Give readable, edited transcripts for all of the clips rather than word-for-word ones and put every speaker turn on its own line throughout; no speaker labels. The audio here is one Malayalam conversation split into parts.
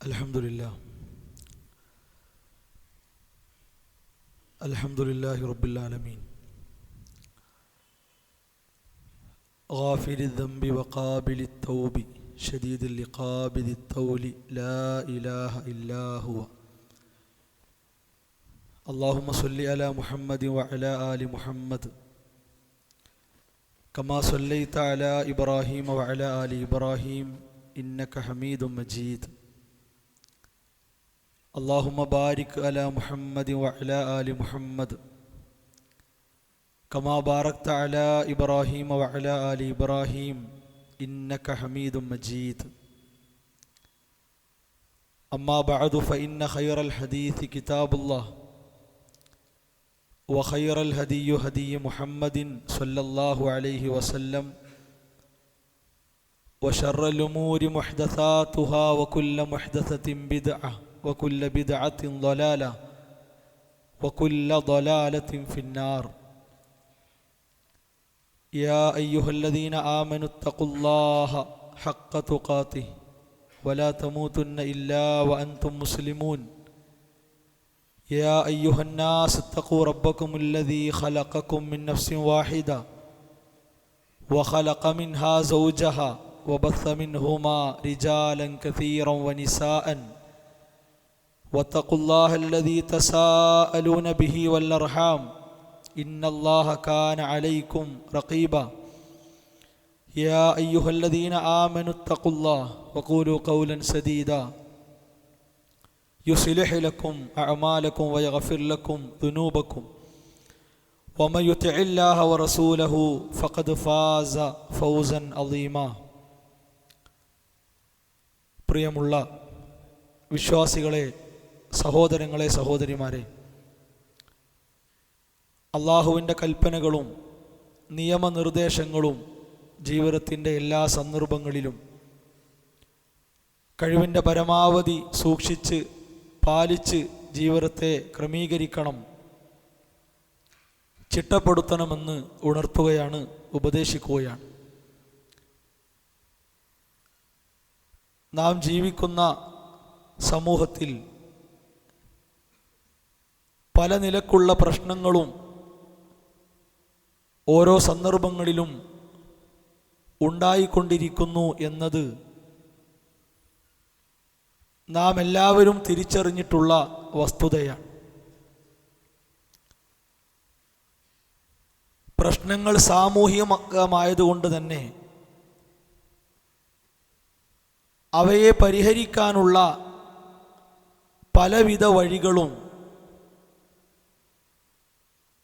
Alhamdulillahi Rabbil Alameen. Ghafiri dhanbi wa qabili tawbi shadidi liqabi dhi tawli la ilaha illa huwa. Allahumma salli ala Muhammadin wa ala ali Muhammad kama sallaita ala Ibrahim wa ala ali Ibrahim innaka Hamidum Majid. Allahumma barik ala Muhammadin wa ala ali Muhammad kama barakta ala Ibrahim wa ala ali Ibrahim innaka Hamidum Majid. Amma ba'du fa inna khayral hadithi kitabullah wa khayral hadiyyu hadiyyu Muhammadin sallallahu alayhi wa sallam wa sharral umuri muhdathatuha wa kullu muhdathatin bid'ah wa kullu bid'atin dalalah wa kullu dalalatin fin nar. Ya ayyuhalladhina amanu ittaqullaha haqqa tuqatih wa la tamutunna illa wa antum muslimun. يا أيها الناس اتقوا ربكم الذي خلقكم من نفس واحدة وخلق منها زوجها وبث منهما رجالا كثيرا ونساء واتقوا الله الذي تساءلون به والأرحام إن الله كان عليكم رقيبا. يا أيها الذين آمنوا اتقوا الله وقولوا قولا سديدا يصلح لكم أعمالكم ويغفر لكم ذنوبكم ومن يطع الله ورسوله فقد فاز فوزا عظيما. പ്രിയമുള്ള വിശ്വാസികളെ, സഹോദരങ്ങളെ, സഹോദരിമാരെ, അള്ളാഹുവിൻ്റെ കൽപ്പനകളും നിയമനിർദ്ദേശങ്ങളും ജീവിതത്തിൻ്റെ എല്ലാ സന്ദർഭങ്ങളിലും കഴിവിൻ്റെ പരമാവധി സൂക്ഷിച്ച് പാലിച്ച് ജീവിതത്തെ ക്രമീകരിക്കണം, ചിട്ടപ്പെടുത്തണമെന്ന് ഉണർത്തുകയാണ്, ഉപദേശിക്കുകയാണ്. നാം ജീവിക്കുന്ന സമൂഹത്തിൽ പല നിലക്കുള്ള പ്രശ്നങ്ങളും ഓരോ സന്ദർഭങ്ങളിലും ഉണ്ടായിക്കൊണ്ടിരിക്കുന്നു എന്നത് നാം എല്ലാവരും തിരിച്ചറിഞ്ഞിട്ടുള്ള വസ്തുതയാണ്. പ്രശ്നങ്ങൾ സാമൂഹികമായതുകൊണ്ട് തന്നെ അവയെ പരിഹരിക്കാനുള്ള പലവിധ വഴികളും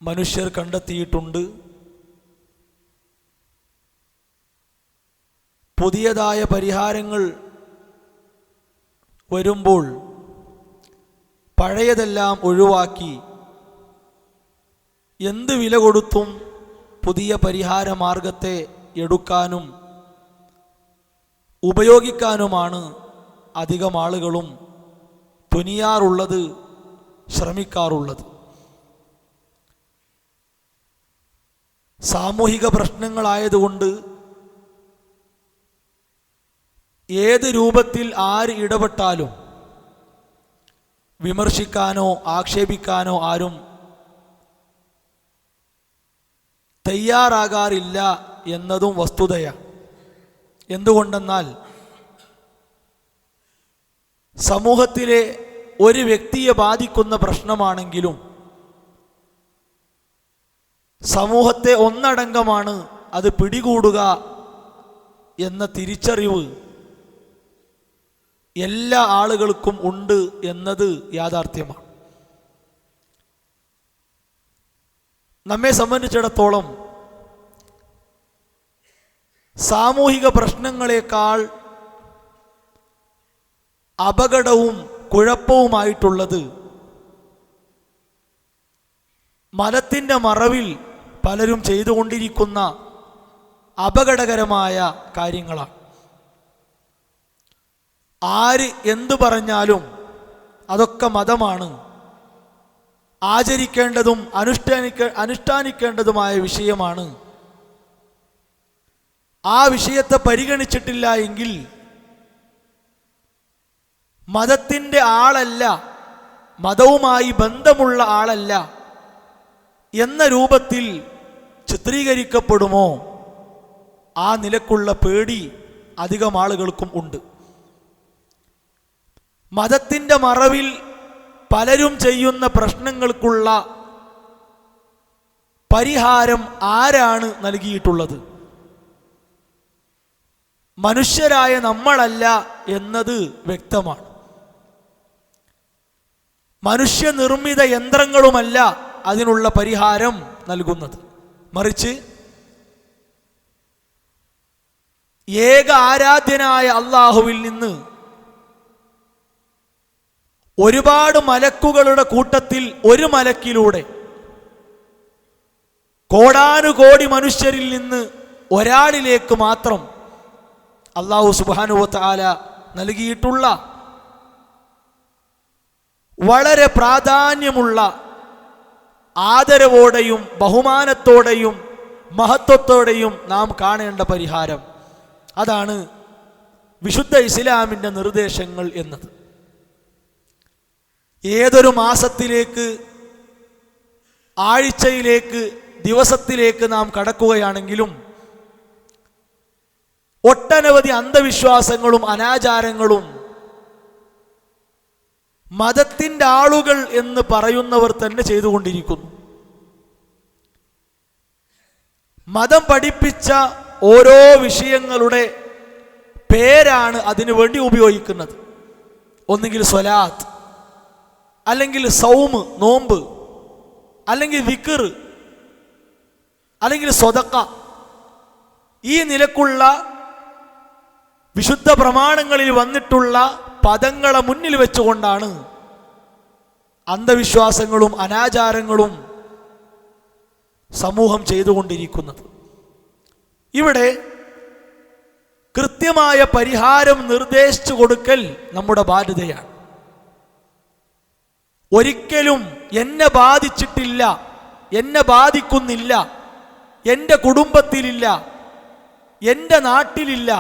മനുഷ്യർ കണ്ടെത്തിയിട്ടുണ്ട്. പുതിയതായ പരിഹാരങ്ങൾ വരുമ്പോൾ പഴയതെല്ലാം ഒഴിവാക്കി എന്ത് വില കൊടുത്തും പുതിയ പരിഹാര മാർഗത്തെ എടുക്കാനും ഉപയോഗിക്കാനുമാണ് അധികം ആളുകളും തുനിയാറുള്ളത്, ശ്രമിക്കാറുള്ളത്. സാമൂഹിക പ്രശ്നങ്ങളായതുകൊണ്ട് ഏത് രൂപത്തിൽ ആര് ഇടപെട്ടാലും വിമർശിക്കാനോ ആക്ഷേപിക്കാനോ ആരും തയ്യാറാകാറില്ല എന്നതും വസ്തുതയാണ്. എന്തുകൊണ്ടെന്നാൽ സമൂഹത്തിലെ ഒരു വ്യക്തിയെ ബാധിക്കുന്ന പ്രശ്നമാണെങ്കിലും സമൂഹത്തെ ഒന്നടങ്കമാണ് അത് പിടികൂടുക എന്ന തിരിച്ചറിവ് എല്ലാ ആളുകൾക്കും ഉണ്ട് എന്നത് യാഥാർത്ഥ്യമാണ്. നമ്മെ സംബന്ധിച്ചിടത്തോളം സാമൂഹിക പ്രശ്നങ്ങളെക്കാൾ അപകടവും കുഴപ്പവുമായിട്ടുള്ളത് മതത്തിൻ്റെ മറവിൽ പലരും ചെയ്തുകൊണ്ടിരിക്കുന്ന അപകടകരമായ കാര്യങ്ങളാണ്. ആര് എന്തു പറഞ്ഞാലും അതൊക്കെ മതമാണ്, ആചരിക്കേണ്ടതും അനുഷ്ഠാനിക്കേണ്ടതുമായ വിഷയമാണ്. ആ വിഷയത്തെ പരിഗണിച്ചിട്ടില്ല എങ്കിൽ മതത്തിൻ്റെ ആളല്ല, മതവുമായി ബന്ധമുള്ള ആളല്ല എന്ന രൂപത്തിൽ ചിത്രീകരിക്കപ്പെടുമോ, ആ നിലക്കുള്ള പേടി അധികം ആളുകൾക്കും ഉണ്ട്. മതത്തിൻ്റെ മറവിൽ പലരും ചെയ്യുന്ന പ്രശ്നങ്ങൾക്കുള്ള പരിഹാരം ആരാണ് നൽകിയിട്ടുള്ളത്? മനുഷ്യരായ നമ്മളല്ല എന്നത് വ്യക്തമാണ്. മനുഷ്യനിർമ്മിത യന്ത്രങ്ങളുമല്ല അതിനുള്ള പരിഹാരം നൽകുന്നത്. മറിച്ച് ഏക ആരാധ്യനായ അല്ലാഹുവിൽ നിന്ന് ഒരുപാട് മലക്കുകളുടെ കൂട്ടത്തിൽ ഒരു മലക്കിലൂടെ കോടാനുകോടി മനുഷ്യരിൽ നിന്ന് ഒരാളിലേക്ക് മാത്രം അല്ലാഹു സുബ്ഹാനഹു വ തആല നൽകിയിട്ടുള്ള വളരെ പ്രാധാന്യമുള്ള, ആദരവോടെയും ബഹുമാനത്തോടെയും മഹത്വത്തോടെയും നാം കാണേണ്ട പരിഹാരം, അതാണ് വിശുദ്ധ ഇസ്ലാമിൻ്റെ നിർദ്ദേശങ്ങൾ എന്നത്. ഏതൊരു മാസത്തിലേക്ക്, ആഴ്ചയിലേക്ക്, ദിവസത്തിലേക്ക് നാം കടക്കുകയാണെങ്കിലും ഒട്ടനവധി അന്ധവിശ്വാസങ്ങളും അനാചാരങ്ങളും മതത്തിൻ്റെ ആളുകൾ എന്ന് പറയുന്നവർ തന്നെ ചെയ്തുകൊണ്ടിരിക്കുന്നു. മതം പഠിപ്പിച്ച ഓരോ വിഷയങ്ങളുടെ പേരാണ് അതിനു വേണ്ടി ഉപയോഗിക്കുന്നത്. ഒന്നുകിൽ സ്വലാത്ത്, അല്ലെങ്കിൽ സൗമ് നോമ്പ്, അല്ലെങ്കിൽ വിക്ർ, അല്ലെങ്കിൽ സ്വതക്ക. ഈ നിലക്കുള്ള വിശുദ്ധ പ്രമാണങ്ങളിൽ വന്നിട്ടുള്ള പദങ്ങളെ മുന്നിൽ വെച്ചുകൊണ്ടാണ് അന്ധവിശ്വാസങ്ങളും അനാചാരങ്ങളും സമൂഹം ചെയ്തുകൊണ്ടിരിക്കുന്നത്. ഇവിടെ കൃത്യമായ പരിഹാരം നിർദ്ദേശിച്ചു കൊടുക്കൽ നമ്മുടെ ബാധ്യതയാണ്. ഒരിക്കലും എന്നെ ബാധിച്ചിട്ടില്ല, എന്നെ ബാധിക്കുന്നില്ല, എൻ്റെ കുടുംബത്തിലില്ല, എൻ്റെ നാട്ടിലില്ല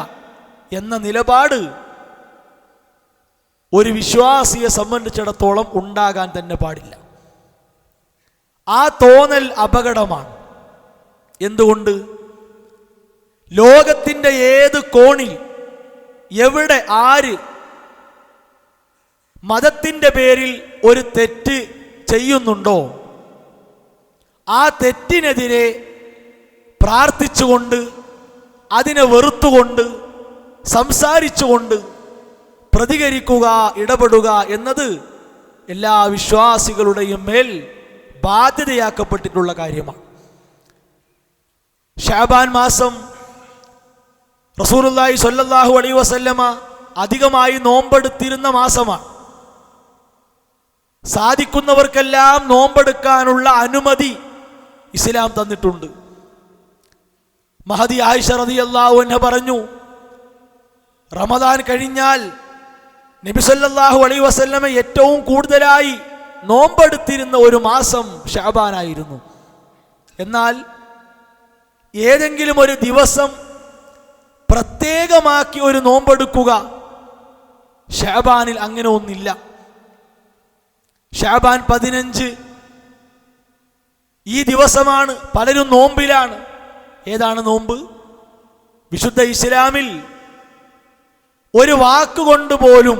എന്ന നിലപാട് ഒരു വിശ്വാസിയെ സംബന്ധിച്ചിടത്തോളം ഉണ്ടാകാൻ തന്നെ പാടില്ല. ആ തോന്നൽ അപകടമാണ്. എന്തുകൊണ്ട്? ലോകത്തിൻ്റെ ഏത് കോണിൽ, എവിടെ, ആര് മതത്തിൻ്റെ പേരിൽ ഒരു തെറ്റ് ചെയ്യുന്നുണ്ടോ, ആ തെറ്റിനെതിരെ പ്രാർത്ഥിച്ചുകൊണ്ട്, അതിനെ വെറുത്തുകൊണ്ട്, സംസാരിച്ചുകൊണ്ട് പ്രതികരിക്കുക, ഇടപെടുക എന്നത് എല്ലാ വിശ്വാസികളുടെയും മേൽ ബാധ്യതയാക്കപ്പെട്ടിട്ടുള്ള കാര്യമാണ്. ശഅബാൻ മാസം റസൂലുള്ളാഹി സ്വല്ലല്ലാഹു അലൈഹി വസല്ലമ അധികമായി നോമ്പെടുത്തിരുന്ന മാസമാണ്. സാധിക്കുന്നവർക്കെല്ലാം നോമ്പെടുക്കാനുള്ള അനുമതി ഇസ്ലാം തന്നിട്ടുണ്ട്. മഹദി ആയിഷ റളിയല്ലാഹു അൻഹ പറഞ്ഞു, റമദാൻ കഴിഞ്ഞാൽ നബി സല്ലല്ലാഹു അലൈഹി വസല്ലമ ഏറ്റവും കൂടുതലായി നോമ്പെടുത്തിരുന്ന ഒരു മാസം ശഅബാനായിരുന്നു. എന്നാൽ ഏതെങ്കിലും ഒരു ദിവസം പ്രത്യേകമാക്കി ഒരു നോമ്പെടുക്കുക, ശഅബാനിൽ അങ്ങനെ ഒന്നില്ല. ശഅബാൻ 15 ഈ ദിവസമാണ്. പലരും നോമ്പിലാണ്. ഏതാണ് നോമ്പ്? വിശുദ്ധ ഇസ്ലാമിൽ ഒരു വാക്കുകൊണ്ട് പോലും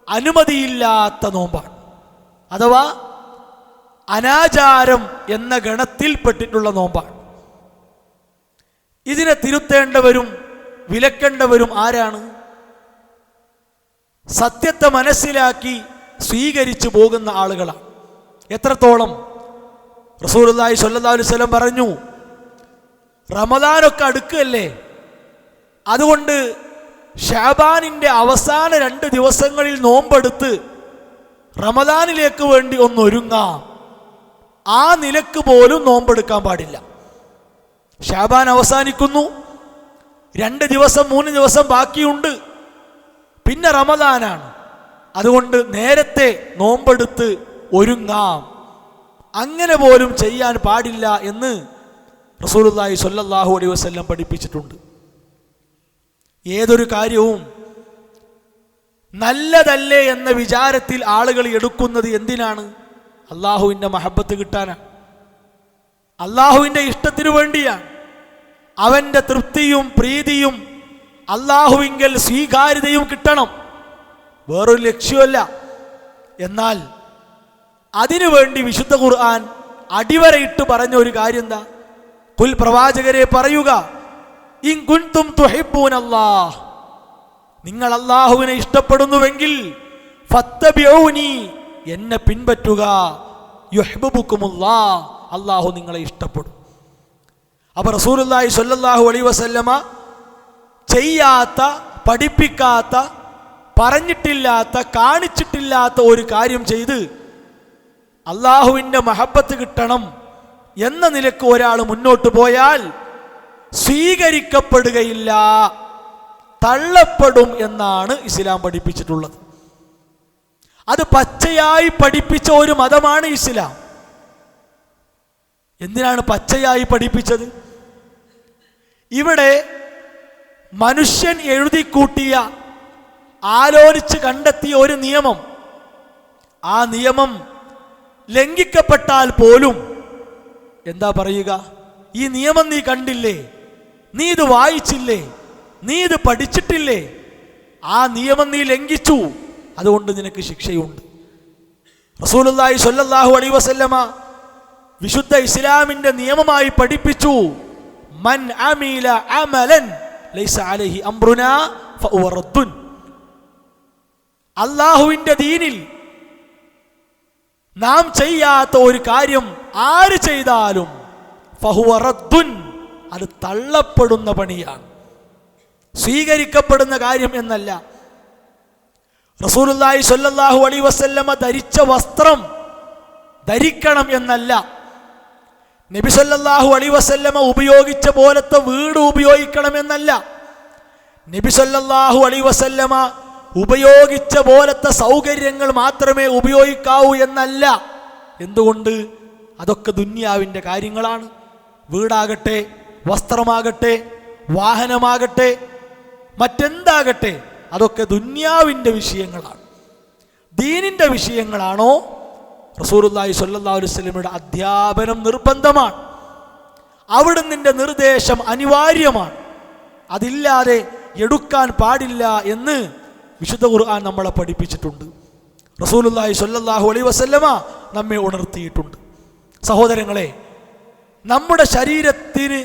അനുമതിയില്ലാത്ത നോമ്പാണ്. അഥവാ അനാചാരം എന്ന ഗണത്തിൽപ്പെട്ടിട്ടുള്ള നോമ്പാണ്. ഇതിനെ തിരുത്തേണ്ടവരും വിലക്കേണ്ടവരും ആരാണ്? സത്യത്തെ മനസ്സിലാക്കി സ്വീകരിച്ചു പോകുന്ന ആളുകളാണ്. എത്രത്തോളം? റസൂലുള്ളാഹി സ്വല്ലല്ലാഹു അലൈഹി വസല്ലം പറഞ്ഞു, റമദാനൊക്കെ അടുക്കല്ലേ, അതുകൊണ്ട് ശഅബാനിൻ്റെ അവസാന 2 ദിവസങ്ങളിൽ നോമ്പെടുത്ത് റമദാനിലേക്ക് വേണ്ടി ഒന്നൊരുങ്ങാം. ആ നിലക്ക് പോലും നോമ്പെടുക്കാൻ പാടില്ല. ശഅബാൻ അവസാനിക്കുന്നു, 2 ദിവസം 3 ദിവസം ബാക്കിയുണ്ട്, പിന്നെ റമദാനാണ്. അതുകൊണ്ട് നേരത്തെ നോമ്പെടുത്ത് ഒരുങ്ങാം. അങ്ങനെ പോലും ചെയ്യാൻ പാടില്ല എന്ന് റസൂലുള്ളാഹി സ്വല്ലല്ലാഹു അലൈഹി വസല്ലം പഠിപ്പിച്ചിട്ടുണ്ട്. ഏതൊരു കാര്യവും നല്ലതല്ലേ എന്ന വിചാരത്തിൽ ആളുകൾ എടുക്കുന്നത് എന്തിനാണ്? അള്ളാഹുവിൻ്റെ മഹബത്ത് കിട്ടാനാണ്, അള്ളാഹുവിൻ്റെ ഇഷ്ടത്തിനു വേണ്ടിയാണ്. അവൻ്റെ തൃപ്തിയും പ്രീതിയും അള്ളാഹുവിങ്കൽ സ്വീകാര്യതയും കിട്ടണം, വേറൊരു ലക്ഷ്യമല്ല. എന്നാൽ അതിനുവേണ്ടി വിശുദ്ധ ഖുർആൻ അടിവരയിട്ട് പറഞ്ഞ ഒരു കാര്യം എന്താ? ഖുൽ, പ്രവാചകരെ പറയുക, ഇൻ കുൻതും തുഹിബ്ബൂനല്ലാഹ്, നിങ്ങൾ അള്ളാഹുവിനെ ഇഷ്ടപ്പെടുന്നുവെങ്കിൽ ഫത്തബിഊനി, എന്നെ പിൻപറ്റുക, യുഹ്ബിബുക്കുമുല്ലാഹ്, അള്ളാഹു നിങ്ങളെ ഇഷ്ടപ്പെടും. അപ്പോൾ റസൂലുള്ളാഹി സ്വല്ലല്ലാഹു അലൈഹി വസല്ലമ ചെയ്യാത്ത, പഠിപ്പിക്കാത്ത, പറഞ്ഞിട്ടില്ലാത്ത, കാണിച്ചിട്ടില്ലാത്ത ഒരു കാര്യം ചെയ്ത് അള്ളാഹുവിൻ്റെ മഹബത്ത് കിട്ടണം എന്ന നിലക്ക് ഒരാൾ മുന്നോട്ട് പോയാൽ സ്വീകരിക്കപ്പെടുകയില്ല, തള്ളപ്പെടും എന്നാണ് ഇസ്ലാം പഠിപ്പിച്ചിട്ടുള്ളത്. അത് പച്ചയായി പഠിപ്പിച്ച ഒരു മതമാണ് ഇസ്ലാം. എന്തിനാണ് പച്ചയായി പഠിപ്പിച്ചത്? ഇവിടെ മനുഷ്യൻ എഴുതിക്കൂട്ടിയ, ആലോചിച്ച് കണ്ടെത്തിയ ഒരു നിയമം, ആ നിയമം ലംഘിക്കപ്പെട്ടാൽ പോലും എന്താ പറയുക? ഈ നിയമം നീ കണ്ടില്ലേ, നീ ഇത് വായിച്ചില്ലേ, നീ ഇത് പഠിച്ചിട്ടില്ലേ, ആ നിയമം നീ ലംഘിച്ചു, അതുകൊണ്ട് നിനക്ക് ശിക്ഷയുണ്ട്. റസൂലുള്ളാഹി സ്വല്ലല്ലാഹു അലൈഹി വസല്ലമ വിശുദ്ധ ഇസ്ലാമിന്റെ നിയമമായി പഠിപ്പിച്ചു, മൻ അമില അമലൻ ലൈസ അലൈഹി അംറുനാ ഫഹുവ റദ്ദുൻ. അല്ലാഹുവിന്റെ ദീനിൽ നാം ചെയ്യാത്ത ഒരു കാര്യം ആര് ചെയ്താലും ഫഹുവ റദ്ദുൻ, അത് തള്ളപ്പെടുന്ന പണിയാണ്, സ്വീകരിക്കപ്പെടുന്ന കാര്യം എന്നല്ല. റസൂലുള്ളാഹി സ്വല്ലല്ലാഹു അലൈഹി വസല്ലമ ധരിച്ച വസ്ത്രം ധരിക്കണം എന്നല്ല, നബി സല്ലല്ലാഹു അലൈഹി വസല്ലമ ഉപയോഗിച്ച പോലത്തെ വീട് ഉപയോഗിക്കണം എന്നല്ല, നബി സല്ലല്ലാഹു അലൈഹി വസല്ലമ ഉപയോഗിച്ച പോലത്തെ സൗകര്യങ്ങൾ മാത്രമേ ഉപയോഗിക്കാവൂ എന്നല്ല. എന്തുകൊണ്ട്? അതൊക്കെ ദുന്യാവിൻ്റെ കാര്യങ്ങളാണ്. വീടാകട്ടെ, വസ്ത്രമാകട്ടെ, വാഹനമാകട്ടെ, മറ്റെന്താകട്ടെ, അതൊക്കെ ദുന്യാവിൻ്റെ വിഷയങ്ങളാണ്. ദീനിൻ്റെ വിഷയങ്ങളാണോ? റസൂലുള്ളാഹി സ്വല്ലല്ലാഹു അലൈഹി വസല്ലമയുടെ അധ്യാപനം നിർബന്ധമാണ്, അവിടുന്നിൻ്റെ നിർദ്ദേശം അനിവാര്യമാണ്, അതില്ലാതെ എടുക്കാൻ പാടില്ല എന്ന് വിശുദ്ധ ഖുർആൻ നമ്മളെ പഠിപ്പിച്ചിട്ടുണ്ട്. റസൂലുള്ളാഹി സ്വല്ലല്ലാഹു അലൈഹി വസല്ലമ നമ്മെ ഉണർത്തിയിട്ടുണ്ട്. സഹോദരങ്ങളെ, നമ്മുടെ ശരീരത്തിന്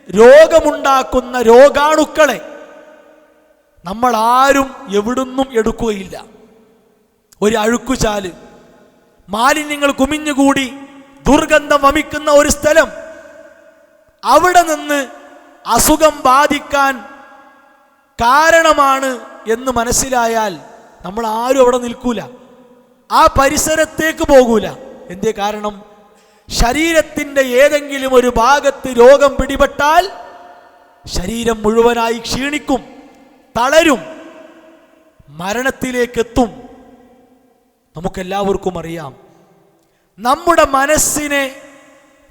രോഗമുണ്ടാക്കുന്ന രോഗാണുക്കളെ നമ്മൾ ആരും എവിടുന്നും എടുക്കുകയില്ല. ഒരു അഴുക്കുചാല്, മാലിന്യങ്ങൾ കുമിഞ്ഞുകൂടി ദുർഗന്ധം വമിക്കുന്ന ഒരു സ്ഥലം, അവിടെ നിന്ന് അസുഖം ബാധിക്കാൻ കാരണമാണ് എന്ന് മനസ്സിലായാൽ നമ്മൾ ആരും അവിടെ നിൽക്കൂല, ആ പരിസരത്തേക്ക് പോകൂല. എന്തേ കാരണം? ശരീരത്തിൻ്റെ ഏതെങ്കിലും ഒരു ഭാഗത്ത് രോഗം പിടിപെട്ടാൽ ശരീരം മുഴുവനായി ക്ഷീണിക്കും, തളരും, മരണത്തിലേക്കെത്തും. നമുക്കെല്ലാവർക്കും അറിയാം, നമ്മുടെ മനസ്സിനെ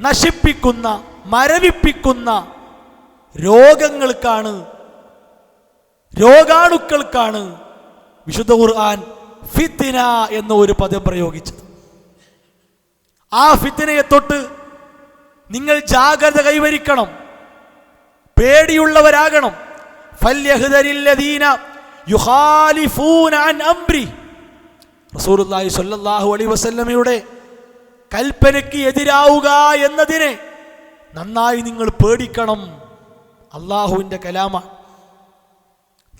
നശിപ്പിക്കുന്ന, മരവിപ്പിക്കുന്ന രോഗാണുക്കൾക്കാണ് വിശുദ്ധ ഖുർആൻ ഫിത്ന എന്ന ഒരു പദം പ്രയോഗിച്ചത്. ആ ഫിത്നയെ തൊട്ട് നിങ്ങൾ ജാഗ്രത കൈവരിക്കണം, പേടിയുള്ളവരാകണം. ഫല്യഹ്ദരില്ലദീന യുഖാലിഫൂന അൻ അംരി, റസൂലുള്ളാഹി സ്വല്ലല്ലാഹു അലൈഹി വസല്ലമയുടെ കൽപ്പനയ്ക്ക് എതിരാവുക എന്നതിനെ നന്നായി നിങ്ങൾ പേടിക്കണം. അള്ളാഹുവിൻ്റെ കലാമാണ്.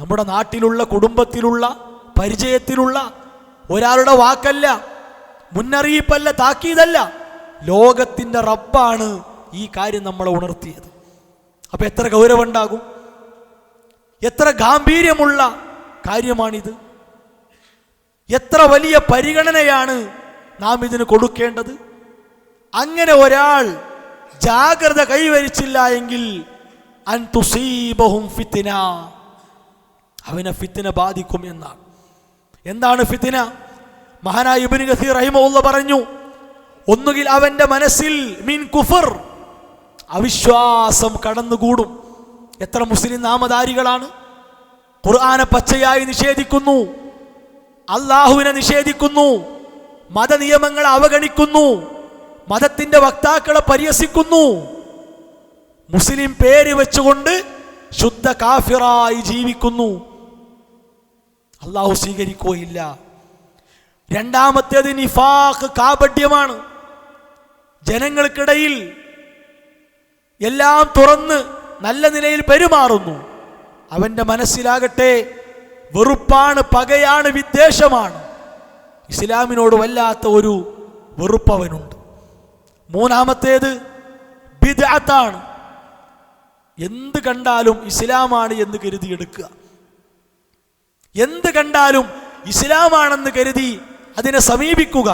നമ്മുടെ നാട്ടിലുള്ള, കുടുംബത്തിലുള്ള, പരിചയത്തിലുള്ള ഒരാളുടെ വാക്കല്ല, മുന്നറിയിപ്പല്ല, താക്കീതല്ല, ലോകത്തിൻ്റെ റബ്ബാണ് ഈ കാര്യം നമ്മളെ ഉണർത്തിയത്. അപ്പം എത്ര ഗൗരവമുണ്ടാകും, എത്ര ഗാംഭീര്യമുള്ള കാര്യമാണിത്, എത്ര വലിയ പരിഗണനയാണ് നാം ഇതിന് കൊടുക്കേണ്ടത്. അങ്ങനെ ഒരാൾ ജാഗ്രത കൈവരിച്ചില്ല എങ്കിൽ അൻ തുസീബഹും ഫിത്ന, അവനെ ഫിത്ന ബാധിക്കും എന്നാണ്. എന്താണ് ഫിത്ന? മഹാനായ ഇബ്നു കസീർ റഹിമഹുല്ലാഹ് പറഞ്ഞു, ഒന്നുകിൽ അവൻ്റെ മനസ്സിൽ മിൻ കുഫർ, അവിശ്വാസം കടന്നുകൂടും. എത്ര മുസ്ലിം നാമധാരികളാണ് ഖുർആനെ പച്ചയായി നിഷേധിക്കുന്നു, അള്ളാഹുവിനെ നിഷേധിക്കുന്നു, മതനിയമങ്ങളെ അവഗണിക്കുന്നു, മതത്തിന്റെ വക്താക്കളെ പരിഹസിക്കുന്നു, മുസ്ലിം പേര് വെച്ചുകൊണ്ട് ശുദ്ധ കാഫിറായി ജീവിക്കുന്നു, അള്ളാഹു സ്വീകരിക്കുകയില്ല. രണ്ടാമത്തേത് നിഫാഖ്, കാപട്യമാണ്. ജനങ്ങൾക്കിടയിൽ എല്ലാം തുറന്ന് നല്ല നിലയിൽ പെരുമാറുന്നു, അവന്റെ മനസ്സിലാകട്ടെ വെറുപ്പാണ്, പകയാണ്, വിദ്വേഷമാണ്. ഇസ്ലാമിനോട് വല്ലാത്ത ഒരു വെറുപ്പവനുണ്ട്. മൂന്നാമത്തേത് ബിദ്അത്താണ്. എന്ത് കണ്ടാലും ഇസ്ലാമാണ് എന്ന് കരുതിയെടുക്കുക, എന്ത് കണ്ടാലും ഇസ്ലാമാണെന്ന് കരുതി അതിനെ സമീപിക്കുക,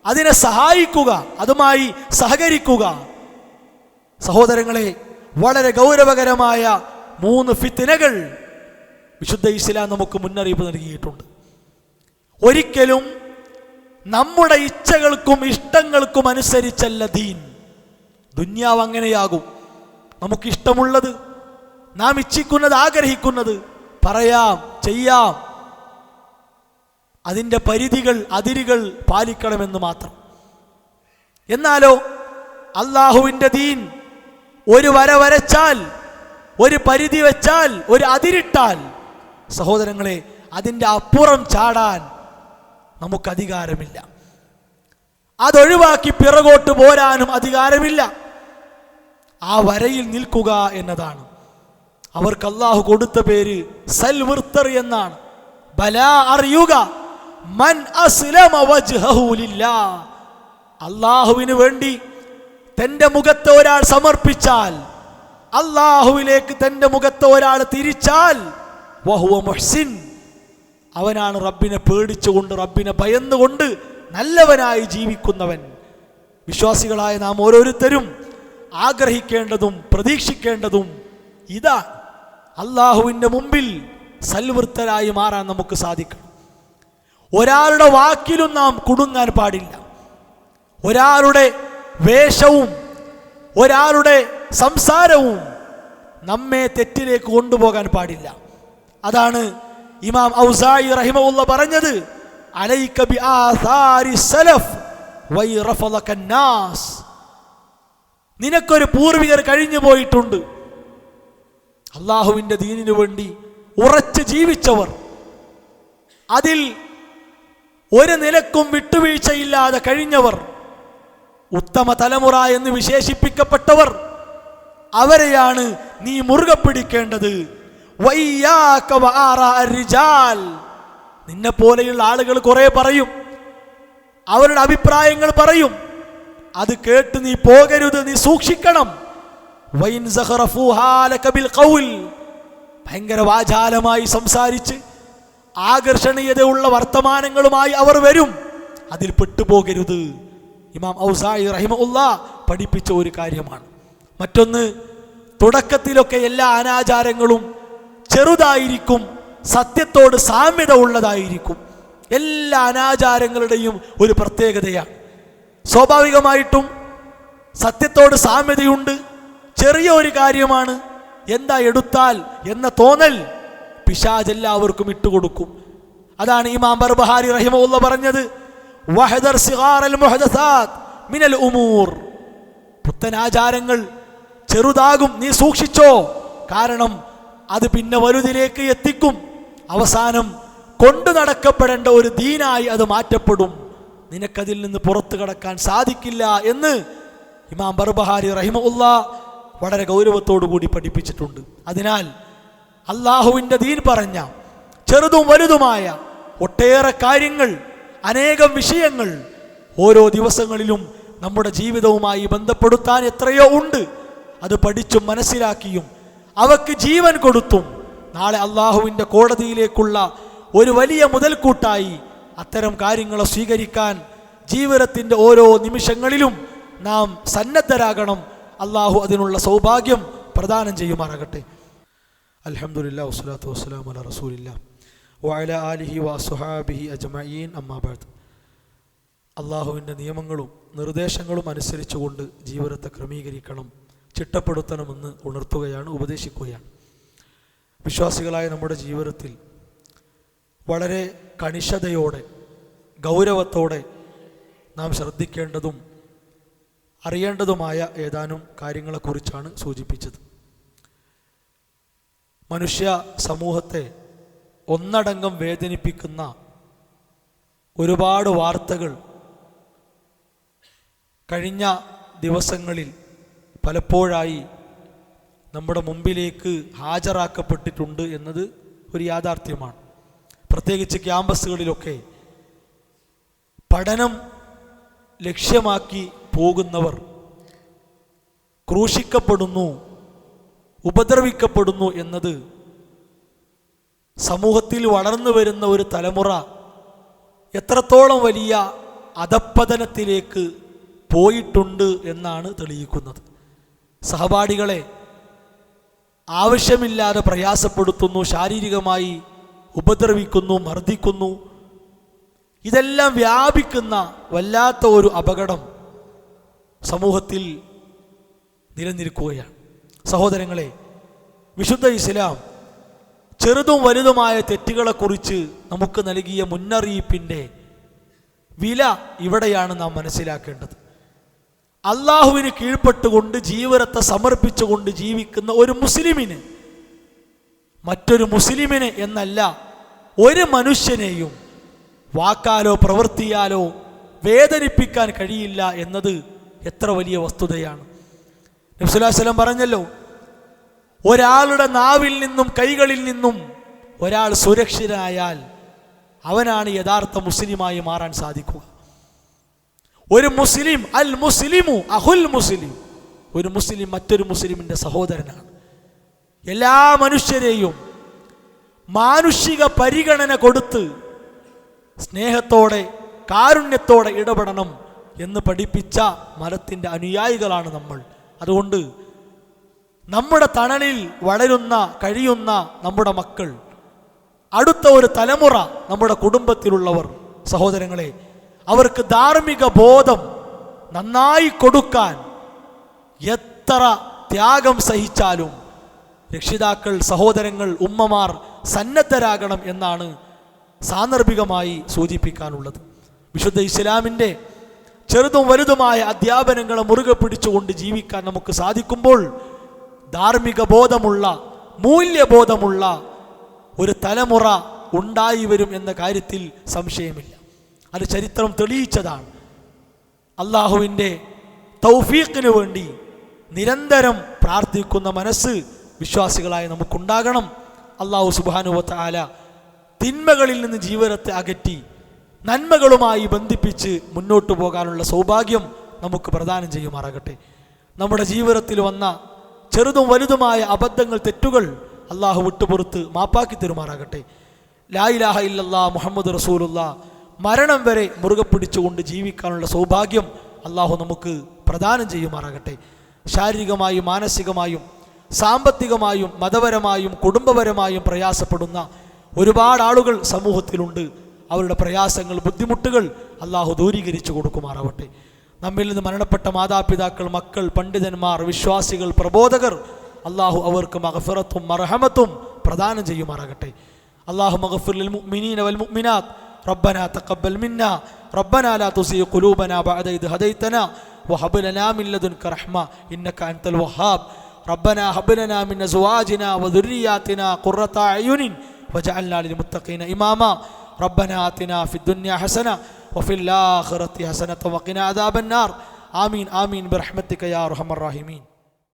അതിനെ സഹായിക്കുക, അതുമായി സഹകരിക്കുക. സഹോദരങ്ങളെ, വളരെ ഗൗരവകരമായ 3 ഫിത്നകൾ വിശുദ്ധ ഇസ്ലാം നമുക്ക് മുന്നറിയിപ്പ് നൽകിയിട്ടുണ്ട്. ഒരിക്കലും നമ്മുടെ ഇച്ഛകൾക്കും ഇഷ്ടങ്ങൾക്കും അനുസരിച്ചല്ല ദീൻ. ദുന്യാവ് അങ്ങനെയാകും. നമുക്കിഷ്ടമുള്ളത്, നാം ഇച്ഛിക്കുന്നത്, ആഗ്രഹിക്കുന്നത് പറയാം, ചെയ്യാം. അതിൻ്റെ പരിധികൾ, അതിരുകൾ പാലിക്കണമെന്ന് മാത്രം. എന്നാലോ അള്ളാഹുവിൻ്റെ ദീൻ ഒരു വര വരച്ചാൽ, ഒരു പരിധി വെച്ചാൽ, ഒരു അതിരിട്ടാൽ, സഹോദരങ്ങളെ, അതിൻ്റെ അപ്പുറം ചാടാൻ നമുക്ക് അധികാരമില്ല. അതൊഴിവാക്കി പിറകോട്ട് പോരാനും അധികാരമില്ല. ആ വരയിൽ നിൽക്കുക എന്നതാണ്. അവർക്ക് അള്ളാഹു കൊടുത്ത പേര് സൽവൃത്തർ എന്നാണ്. ബലാ അറിയുക, മൻ അസ്ലമ വജ്ഹഹു ലില്ലാഹ്, അള്ളാഹുവിന് വേണ്ടി തൻ്റെ മുഖത്തെ ഒരാൾ സമർപ്പിച്ചാൽ, അള്ളാഹുവിലേക്ക് തൻ്റെ മുഖത്തെ ഒരാൾ തിരിച്ചാൽ, വഹുവ മുഹ്സിൻ, അവനാണ് റബ്ബിനെ പേടിച്ചുകൊണ്ട്, റബ്ബിനെ ഭയന്നുകൊണ്ട് നല്ലവനായി ജീവിക്കുന്നവൻ. വിശ്വാസികളായ നാം ഓരോരുത്തരും ആഗ്രഹിക്കേണ്ടതും പ്രതീക്ഷിക്കേണ്ടതും ഇതാണ്. അള്ളാഹുവിൻ്റെ മുമ്പിൽ സൽവൃത്തരായി മാറാൻ നമുക്ക് സാധിക്കണം. ഒരാളുടെ വാക്കിലും നാം കുടുങ്ങാൻ പാടില്ല. ഒരാളുടെ വേഷവും ഒരാളുടെ സംസാരവും നമ്മെ തെറ്റിലേക്ക് കൊണ്ടുപോകാൻ പാടില്ല. അതാണ് ഇമാം ഔസാഇ റഹിമഹുള്ള പറഞ്ഞത്, അലൈക ബിആസാരി സലഫ് വൈറഫലക നാസ്, നിനക്കൊരു പൂർവികർ കഴിഞ്ഞു പോയിട്ടുണ്ട്, അള്ളാഹുവിൻ്റെ ദീനിനു വേണ്ടി ഉറച്ചു ജീവിച്ചവർ, അതിൽ ഒരു നിലക്കും വിട്ടുവീഴ്ചയില്ലാതെ കഴിഞ്ഞവർ, ഉത്തമ തലമുറ എന്ന് വിശേഷിപ്പിക്കപ്പെട്ടവർ, അവരെയാണ് നീ മുറുകെ പിടിക്കേണ്ടത്. വയ്യാക വആറാ അർരിജാൽ, നിന്നെ പോലെയുള്ള ആളുകൾ കുറെ പറയും, അവരുടെ അഭിപ്രായങ്ങൾ പറയും, അത് കേട്ട് നീ പോകരുത്, നീ സൂക്ഷിക്കണം. വൈൻ സഖറഫൂഹാ ലക ബിൽ ഖൗൽ, ഭയങ്കര വാചാലമായി സംസാരിച്ച് ആകർഷണീയതയുള്ള വർത്തമാനങ്ങളുമായി അവർ വരും, അതിൽ പെട്ടുപോകരുത്. ഇമാം ഔസാഇ റഹിമഹുല്ലാ പഠിപ്പിച്ച ഒരു കാര്യമാണ്. മറ്റൊന്ന്, തുടക്കത്തിലൊക്കെ എല്ലാ അനാചാരങ്ങളും ചെറുതായിരിക്കും, സത്യത്തോട് സാമ്യത ഉള്ളതായിരിക്കും. എല്ലാ അനാചാരങ്ങളുടെയും ഒരു പ്രത്യേകതയാണ്. സ്വാഭാവികമായിട്ടും സത്യത്തോട് സാമ്യതയുണ്ട്, ചെറിയ ഒരു കാര്യമാണ്, എന്താ എടുത്താൽ എന്ന തോന്നൽ പിശാച് എല്ലാവർക്കും ഇട്ടുകൊടുക്കും. അതാണ് ഇമാം ബർബഹാരി റഹിമഹുല്ലാ പറഞ്ഞത്, വഹദർ സിഗാറൽ മുഹദസാത്ത് മിനൽ ഉമൂർ, പുത്തനാചാരങ്ങൾ ചെറുതാകും, നീ സൂക്ഷിച്ചോ, കാരണം അത് പിന്നെ വലുതിലേക്ക് എത്തിക്കും, അവസാനം കൊണ്ടു നടക്കപ്പെടേണ്ട ഒരു ദീനായി അത് മാറ്റപ്പെടും, നിനക്കതിൽ നിന്ന് പുറത്തു കടക്കാൻ സാധിക്കില്ല എന്ന് ഇമാം ബർബഹാരി റഹിമഹുല്ലാ വളരെ ഗൗരവത്തോടു കൂടി പഠിപ്പിച്ചിട്ടുണ്ട്. അതിനാൽ അള്ളാഹുവിൻ്റെ ദീൻ പറഞ്ഞ ചെറുതും വലുതുമായ ഒട്ടേറെ കാര്യങ്ങൾ, അനേകം വിഷയങ്ങൾ ഓരോ ദിവസങ്ങളിലും നമ്മുടെ ജീവിതവുമായി ബന്ധപ്പെടുത്താൻ എത്രയോ ഉണ്ട്. അത് പഠിച്ചും മനസ്സിലാക്കിയും അവക്ക് ജീവൻ കൊടുത്തും നാളെ അള്ളാഹുവിൻ്റെ കോടതിയിലേക്കുള്ള ഒരു വലിയ മുതൽക്കൂട്ടായി അത്തരം കാര്യങ്ങളെ സ്വീകരിക്കാൻ ജീവിതത്തിൻ്റെ ഓരോ നിമിഷങ്ങളിലും നാം സന്നദ്ധരാകണം. അള്ളാഹു അതിനുള്ള സൗഭാഗ്യം പ്രദാനം ചെയ്യുമാറാകട്ടെ. അൽഹംദുലില്ലാഹി വസ്സലാത്തു വസ്സലാമു അലാ റസൂലില്ലാഹി വഅലാ ആലിഹി വഅസ്ഹാബിഹി അജ്മഈൻ, അമ്മാ ബഅദ്. അള്ളാഹുവിൻ്റെ നിയമങ്ങളും നിർദ്ദേശങ്ങളും അനുസരിച്ചുകൊണ്ട് ജീവിതത്തെ ക്രമീകരിക്കണം, ചിട്ടപ്പെടുത്തണമെന്ന് ഉണർത്തുകയാണ്, ഉപദേശിക്കുകയാണ്. വിശ്വാസികളായ നമ്മുടെ ജീവിതത്തിൽ വളരെ കണിശതയോടെ ഗൗരവത്തോടെ നാം ശ്രദ്ധിക്കേണ്ടതും അറിയേണ്ടതുമായ ഏതാനും കാര്യങ്ങളെക്കുറിച്ചാണ് സൂചിപ്പിച്ചത്. മനുഷ്യ സമൂഹത്തെ ഒന്നടങ്കം വേദനിപ്പിക്കുന്ന ഒരുപാട് വാർത്തകൾ കഴിഞ്ഞ ദിവസങ്ങളിൽ പലപ്പോഴായി നമ്മുടെ മുമ്പിലേക്ക് ഹാജരാക്കപ്പെട്ടിട്ടുണ്ട് എന്നത് ഒരു യാഥാർത്ഥ്യമാണ്. പ്രത്യേകിച്ച് ക്യാമ്പസുകളിലൊക്കെ പഠനം ലക്ഷ്യമാക്കി പോകുന്നവർ ക്രൂശിക്കപ്പെടുന്നു, ഉപദ്രവിക്കപ്പെടുന്നു എന്നത് സമൂഹത്തിൽ വളർന്നു വരുന്ന ഒരു തലമുറ എത്രത്തോളം വലിയ അധപ്പതനത്തിലേക്ക് പോയിട്ടുണ്ട് എന്നാണ് തെളിയിക്കുന്നത്. സഹപാഠികളെ ആവശ്യമില്ലാതെ പ്രയാസപ്പെടുത്തുന്നു, ശാരീരികമായി ഉപദ്രവിക്കുന്നു, മർദ്ദിക്കുന്നു. ഇതെല്ലാം വ്യാപിക്കുന്ന വല്ലാത്ത ഒരു അപകടം സമൂഹത്തിൽ നിലനിൽക്കുകയാണ്. സഹോദരങ്ങളെ, വിശുദ്ധ ഇസ്ലാം ചെറുതും വലുതുമായ തെറ്റുകളെക്കുറിച്ച് നമുക്ക് നൽകിയ മുന്നറിയിപ്പിൻ്റെ വില ഇവിടെയാണ് നാം മനസ്സിലാക്കേണ്ടത്. അള്ളാഹുവിന് കീഴ്പ്പെട്ടുകൊണ്ട് ജീവിതത്തെ സമർപ്പിച്ചുകൊണ്ട് ജീവിക്കുന്ന ഒരു മുസ്ലിമിന് മറ്റൊരു മുസ്ലിമിനെ എന്നല്ല, ഒരു മനുഷ്യനെയും വാക്കാലോ പ്രവൃത്തിയാലോ വേദനിപ്പിക്കാൻ കഴിയില്ല എന്നത് എത്ര വലിയ വസ്തുതയാണ്. നബി സല്ലല്ലാഹു അലൈഹി വസല്ലം പറഞ്ഞല്ലോ, ഒരാളുടെ നാവിൽ നിന്നും കൈകളിൽ നിന്നും ഒരാൾ സുരക്ഷിതനായാൽ അവനാണ് യഥാർത്ഥ മുസ്ലിമായി മാറാൻ സാധിക്കുക. ഒരു മുസ്ലിം, അൽ മുസ്ലിമു അഹുൽ മുസ്ലിം, ഒരു മുസ്ലിം മറ്റൊരു മുസ്ലിമിൻ്റെ സഹോദരനാണ്. എല്ലാ മനുഷ്യരെയും മാനുഷിക പരിഗണന കൊടുത്ത് സ്നേഹത്തോടെ കാരുണ്യത്തോടെ ഇടപെടണം എന്ന് പഠിപ്പിച്ച മതത്തിൻ്റെ അനുയായികളാണ് നമ്മൾ. അതുകൊണ്ട് നമ്മുടെ തണലിൽ വളരുന്ന കഴിയുന്ന നമ്മുടെ മക്കൾ, അടുത്ത ഒരു തലമുറ, നമ്മുടെ കുടുംബത്തിലുള്ളവർ, സഹോദരങ്ങളെ, അവർക്ക് ധാർമ്മിക ബോധം നന്നായി കൊടുക്കാൻ എത്ര ത്യാഗം സഹിച്ചാലും രക്ഷിതാക്കൾ, സഹോദരങ്ങൾ, ഉമ്മമാർ സന്നദ്ധരാകണം എന്നാണ് സാന്ദർഭികമായി സൂചിപ്പിക്കാനുള്ളത്. വിശുദ്ധ ഇസ്ലാമിൻ്റെ ചെറുതും വലുതുമായ അധ്യാപനങ്ങളെ മുറുകെ പിടിച്ചുകൊണ്ട് ജീവിക്കാൻ നമുക്ക് സാധിക്കുമ്പോൾ ധാർമ്മിക ബോധമുള്ള, മൂല്യബോധമുള്ള ഒരു തലമുറ ഉണ്ടായി വരും എന്ന കാര്യത്തിൽ സംശയമില്ല. അത് ചരിത്രം തെളിയിച്ചതാണ്. അള്ളാഹുവിൻ്റെ തൗഫീഖിന് വേണ്ടി നിരന്തരം പ്രാർത്ഥിക്കുന്ന മനസ്സ് വിശ്വാസികളായി നമുക്കുണ്ടാകണം. അള്ളാഹു സുബ്ഹാനഹു വ തആല തിന്മകളിൽ നിന്ന് ജീവിതത്തെ അകറ്റി നന്മകളുമായി ബന്ധിപ്പിച്ച് മുന്നോട്ട് പോകാനുള്ള സൗഭാഗ്യം നമുക്ക് പ്രദാനം ചെയ്യുമാറാകട്ടെ. നമ്മുടെ ജീവിതത്തിൽ വന്ന ചെറുതും വലുതുമായ അബദ്ധങ്ങൾ, തെറ്റുകൾ അള്ളാഹു വിട്ടുപുറത്ത് മാപ്പാക്കി തരുമാറാകട്ടെ. ലാ ഇലാഹ ഇല്ലല്ലാഹ് മുഹമ്മദ് റസൂലുള്ളാഹ് മരണം വരെ മുറുകെ പിടിച്ചുകൊണ്ട് ജീവിക്കാനുള്ള സൗഭാഗ്യം അള്ളാഹു നമുക്ക് പ്രദാനം ചെയ്യുമാറാകട്ടെ. ശാരീരികമായും മാനസികമായും സാമ്പത്തികമായും മതപരമായും കുടുംബപരമായും പ്രയാസപ്പെടുന്ന ഒരുപാട് ആളുകൾ സമൂഹത്തിലുണ്ട്. അവരുടെ പ്രയാസങ്ങൾ, ബുദ്ധിമുട്ടുകൾ അള്ളാഹു ദൂരീകരിച്ചു കൊടുക്കുമാറാവട്ടെ. നമ്മിൽ നിന്ന് മരണപ്പെട്ട മാതാപിതാക്കൾ, മക്കൾ, പണ്ഡിതന്മാർ, വിശ്വാസികൾ, പ്രബോധകർ, അള്ളാഹു അവർക്ക് മഗ്ഫിറത്തും മർഹമത്തും പ്രദാനം ചെയ്യുമാറാകട്ടെ. അല്ലാഹു മഗ്ഫിർ ലിൽ മുഅ്മിനീന വൽ മുഅ്മിനാത്ത് റബ്ബനാ തഖബ്ബൽ മിന്നാ റബ്ബനാ ലാ തുസിഗ് ഖുലൂബനാ ബഅദ ഇദ് ഹദൈതനാ വഹബ് ലനാ മിൻ ലദുൻക റഹ്മ ഇന്നക അൻതൽ വഹ്ഹാബ് റബ്ബനാ ഹബ് ലനാ മിൻ അസ്വാജിനാ വദുർരിയാതിനാ ഖുർറത അയുനിൻ വജഅൽനാ ലിൽ മുത്തഖീന ഇമാമാ റബ്ബനാ ആതിനാ ഫിദ് ദുനിയാ ഹസന വഫിൽ ആഖിറതി ഹസനത വഖിനാ അദാബൻ നാർ ആമീൻ ആമീൻ ബിറഹ്മതിക യാ അർഹമർ റഹീമീൻ.